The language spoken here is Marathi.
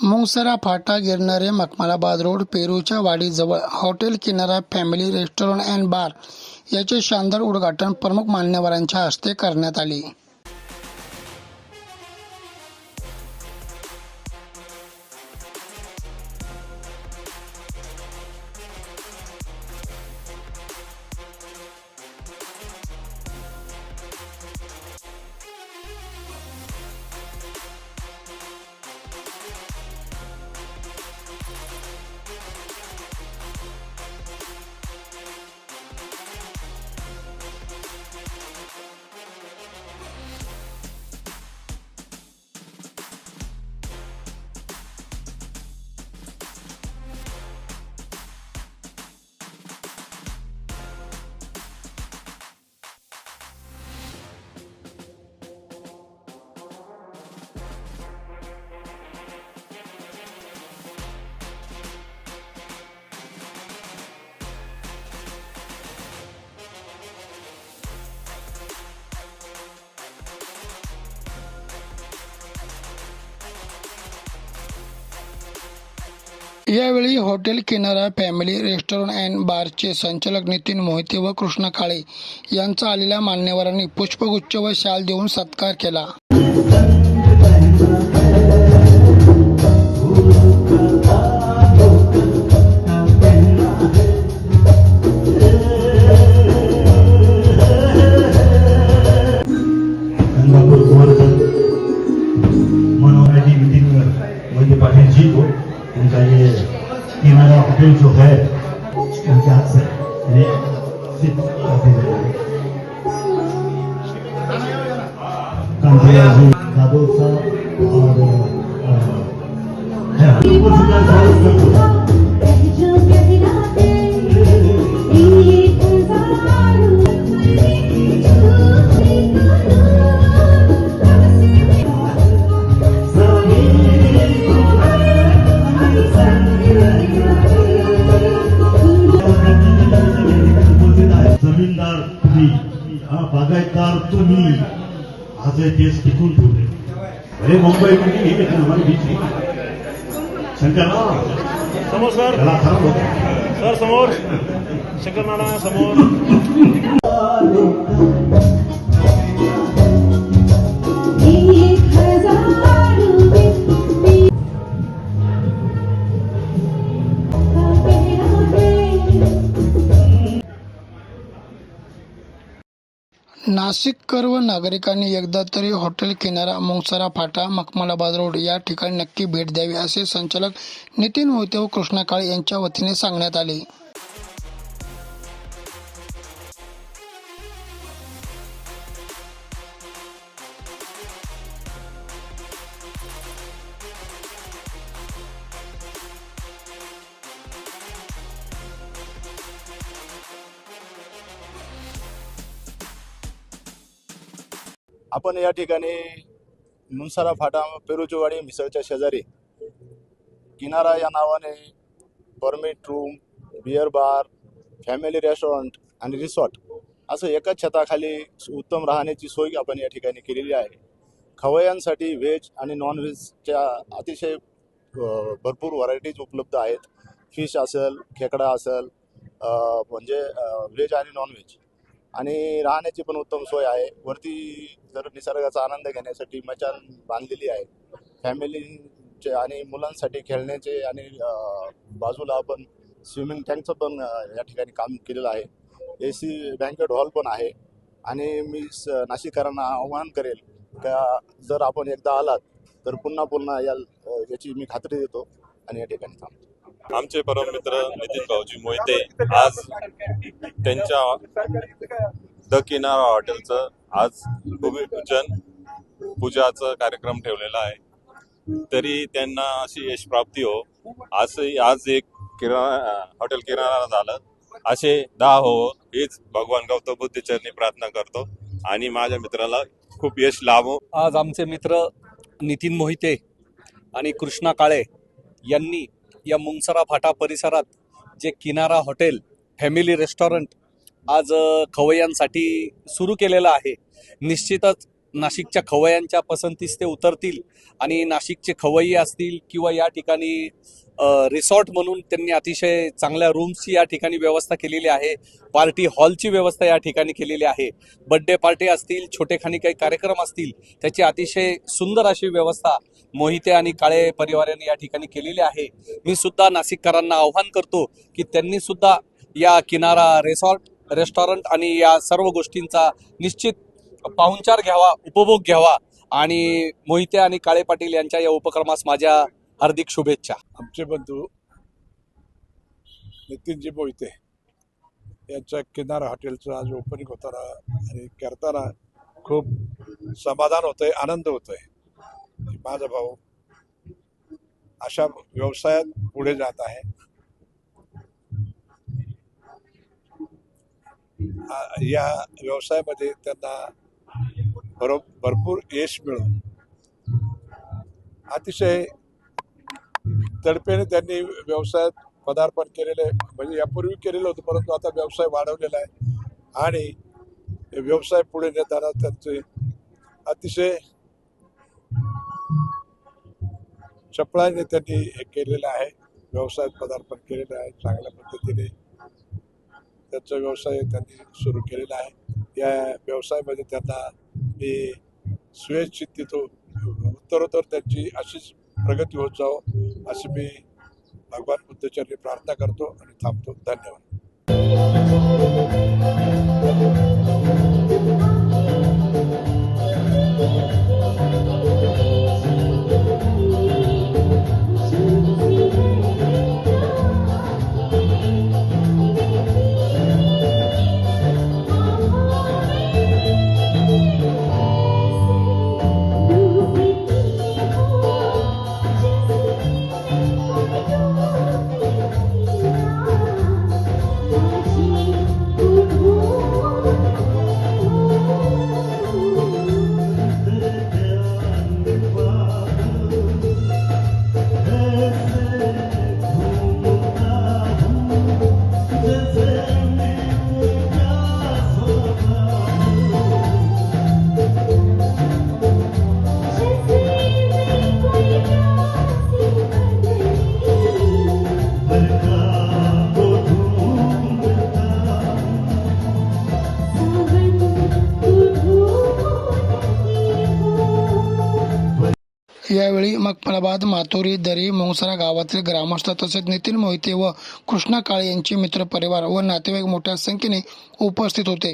मुंगसरा फाटा गिरणारे मखमलाबाद रोड पेरूच्या वाडीजवळ हॉटेल किनारा फॅमिली रेस्टॉरंट अँड बार याचे शानदार उद्घाटन प्रमुख मान्यवरांच्या हस्ते करण्यात आले। यावेळी हॉटेल किनारा फॅमिली रेस्टॉरंट अँड बारचे संचालक नितीन मोहिते व कृष्णा काळे यांचा आलेल्या मान्यवरांनी पुष्पगुच्छ व शाल देऊन सत्कार केला। उनका ये किनारा होटल जो है उनके हाथ से ये दादो साहब और जमीनदार तुम्ही, बागायतदार तुम्ही, आज हे देश टिकून ठेवले। अरे मुंबईमध्ये हे हमारी बीच शंकर समोर सर, त्याला खराब होता सर समोर शंकर नाना समोर। नाशिककर व नागरिकांनी एकदा तरी हॉटेल किनारा मुंगसरा फाटा मखमलाबाद रोड या ठिकाणी नक्की भेट द्यावी असे संचालक नितीन मोहिते व कृष्णा काळे यांच्या वतीने सांगण्यात आले। आपण या ठिकाणी मुंगसरा फाटा पेरूचीवाडी मिसळच्या शेजारी किनारा या नावाने permit room, beer bar, family restaurant आणि रिसॉर्ट असं एकाच छताखाली उत्तम राहण्याची सोय आपण या ठिकाणी केलेली आहे। खवय्यांसाठी व्हेज आणि नॉन व्हेजच्या अतिशय भरपूर व्हरायटीज उपलब्ध आहेत। फिश असेल, खेकडा असेल, म्हणजे व्हेज आणि नॉन व्हेज, आणि राहण्याची पण उत्तम सोय आहे। वरती जर निसर्गाचा आनंद घेण्यासाठी मचान बांधलेली आहे। फॅमिलीचे आणि मुलांसाठी खेळण्याचे आणि बाजूला आपण स्विमिंग टँकचं पण या ठिकाणी काम केलेलं आहे। AC बँकेट हॉल पण आहे। आणि मी नाशिककरांना आवाहन करेल का जर आपण एकदा आलात तर पुन्हा पुन्हा याची मी खात्री देतो आणि या ठिकाणी थांबतो। आमचे परम मित्र नितीन भाऊजी मोहिते आज त्यांच्या द किनारा हॉटेलचं आज भूमिपूजन पूजाचा कार्यक्रम ठेवलेला आहे। तरी त्यांना अशी यश प्राप्ती हो, आज एक हॉटेल किनारा झालं, असे 10 हो हेच भगवान गौतम बुद्ध चरणी प्रार्थना करतो आणि माझ्या मित्राला खूप यश लाभो। आज आमचे मित्र नितीन मोहिते आणि कृष्णा काळे यांनी या मुंगसरा फाटा परिसरात जे किनारा हॉटेल फॅमिली रेस्टॉरंट आज खवय्यांसाठी सुरू केलेलं आहे। निश्चितच नाशिकच्या खवय्यांच्या पसंतीस ते उतरतील आणि नाशिकचे खवय्ये असतील किंवा या ठिकाणी रिसॉर्ट म्हणून त्यांनी अतिशय चांगल्या रूम्सची या ठिकाणी व्यवस्था केलेली आहे. पार्टी हॉलची व्यवस्था या ठिकाणी केलेली आहे. बर्थडे पार्टी असतील, छोटेखानी काही कार्यक्रम असतील, त्याची अतिशय सुंदर अशी व्यवस्था मोहिते आणि काळे परिवाराने या ठिकाणी केलेली आहे. मी सुद्धा नाशिककरांना आव्हान करतो की त्यांनी सुद्धा या किनारा रिसॉर्ट, रेस्टॉरंट आणि या सर्व गोष्टींचा निश्चित पाहुणचार घ्यावा, उपभोग घ्यावा आणि मोहिते आणि काळे पाटील यांच्या या उपक्रमास माझ्या हार्दिक शुभेच्छा. आमचे बंधू नितीनजी मोहिते यांच्या किनारा हॉटेलचं आज ओपनिंग होताना आणि करताना खूप समाधान होतंय, आनंद होतोय. माझा भाऊ अशा व्यवसायात पुढे जात आहे. या व्यवसायामध्ये त्यांना भरपूर यश मिळून अतिशय तडफेने त्यांनी व्यवसायात पदार्पण केलेलं आहे. म्हणजे यापूर्वी केलेलं होतं, परंतु आता व्यवसाय वाढवलेला आहे आणि व्यवसाय पुढे नेताना त्यांचे अतिशय चपळाईने त्यांनी हे केलेलं आहे, व्यवसायात पदार्पण केलेलं आहे. चांगल्या पद्धतीने त्यांचा व्यवसाय त्यांनी सुरू केलेला आहे. या व्यवसायामध्ये त्यांना मी शुभेच्छा देतो. उत्तरोत्तर त्यांची अशीच प्रगती होत जावं अशी मी भगवान बुद्धचरणी प्रार्थना करतो आणि थांबतो. धन्यवाद. यावेळी मखमलाबाद, माथुरी, दरी, मोंगसरा गावातील ग्रामस्थ तसेच नितीन मोहिते व कृष्णा काळे यांचे मित्रपरिवार व नातेवाईक मोठ्या संख्येने उपस्थित होते.